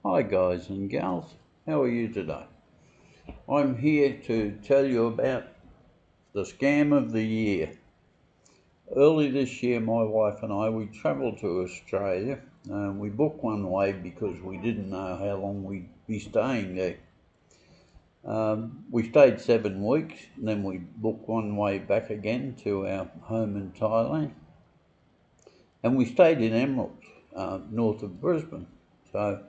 Hi guys and gals, how are you today? I'm here to tell you about the scam of the year. Early this year my wife and we travelled to Australia. We booked one way because we didn't know how long we'd be staying there. We stayed 7 weeks and then we booked one way back again to our home in Thailand. And we stayed in Emerald, north of Brisbane. So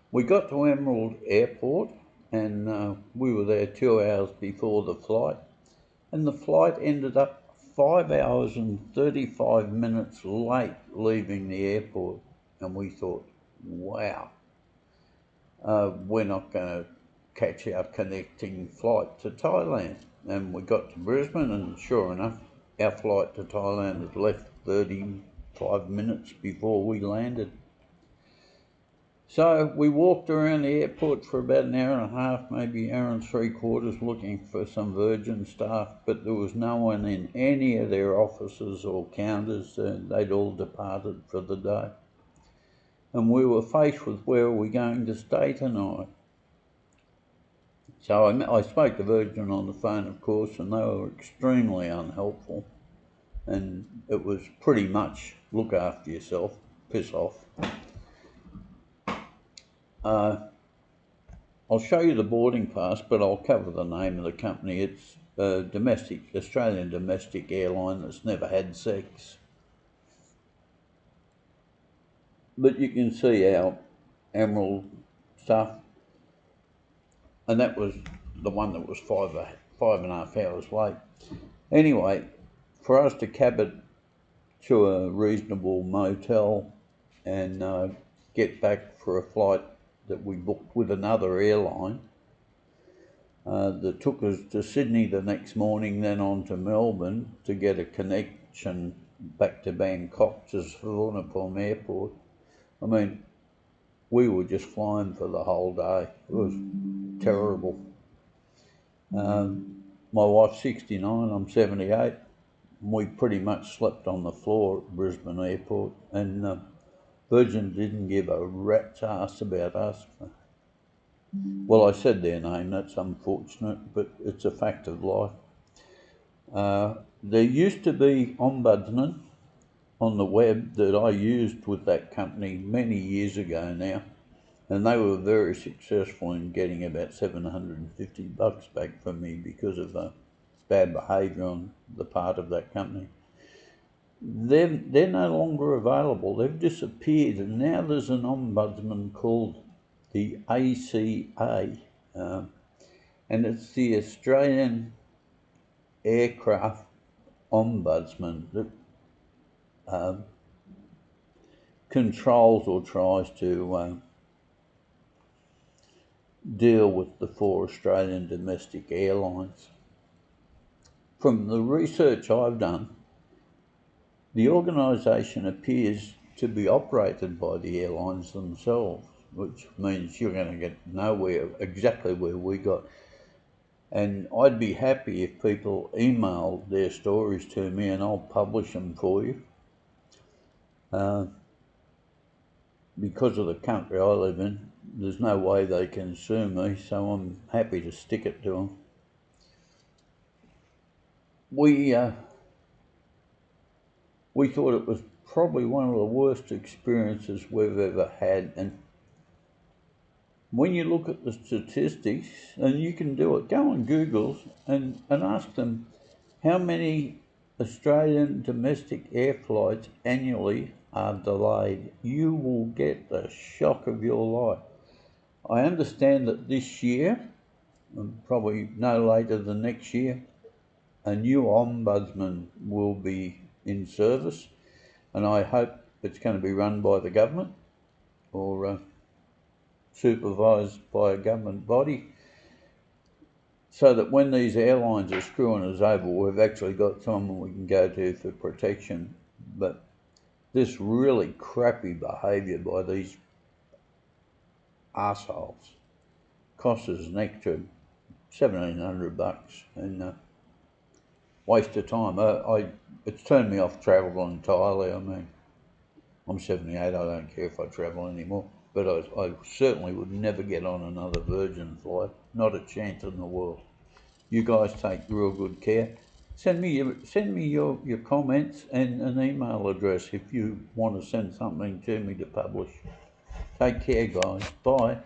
we got to Emerald Airport and we were there 2 hours before the flight, and the flight ended up 5 hours and 35 minutes late leaving the airport, and we thought, wow, we're not going to catch our connecting flight to Thailand. And we got to Brisbane and sure enough, our flight to Thailand had left 35 minutes before we landed. So we walked around the airport for about an hour and a half, maybe an hour and 3/4, looking for some Virgin staff, but there was no one in any of their offices or counters. They'd all departed for the day. And we were faced with where we're going to stay tonight. So I spoke to Virgin on the phone, of course, and they were extremely unhelpful. And it was pretty much look after yourself, piss off. I'll show you the boarding pass, but I'll cover the name of the company. It's Australian domestic airline that's never had sex. But you can see our Emerald stuff, and that was the one that was 5.5 hours late. Anyway, for us to cab it to a reasonable motel and get back for a flight that we booked with another airline that took us to Sydney the next morning, then on to Melbourne to get a connection back to Bangkok to Suvarnabhumi Airport. I mean, we were just flying for the whole day. It was terrible. My wife's 69, I'm 78. We pretty much slept on the floor at Brisbane Airport, and Virgin didn't give a rat's ass about us. Well, I said their name, that's unfortunate, but it's a fact of life. There used to be ombudsman on the web that I used with that company many years ago now, and they were very successful in getting about $750 back from me because of bad behaviour on the part of that company. They're no longer available. They've disappeared, and now there's an ombudsman called the ACA, and it's the Australian Aircraft Ombudsman that controls or tries to deal with the 4 Australian domestic airlines. From the research I've done, the organisation appears to be operated by the airlines themselves, which means you're going to get nowhere exactly where we got. And I'd be happy if people emailed their stories to me and I'll publish them for you. Because of the country I live in, there's no way they can sue me, so I'm happy to stick it to them. We thought it was probably one of the worst experiences we've ever had, and when you look at the statistics, and you can do it, go on Google and ask them how many Australian domestic air flights annually are delayed. You will get the shock of your life. I understand that this year, and probably no later than next year, a new ombudsman will be in service, and I hope it's going to be run by the government or supervised by a government body, so that when these airlines are screwing us over, we've actually got someone we can go to for protection. But this really crappy behaviour by these arseholes costs us an extra $1,700 and waste of time. It's turned me off travel entirely. I mean, I'm 78, I don't care if I travel anymore, but I certainly would never get on another Virgin flight, not a chance in the world. You guys take real good care. Send me your comments and an email address if you want to send something to me to publish. Take care, guys. Bye.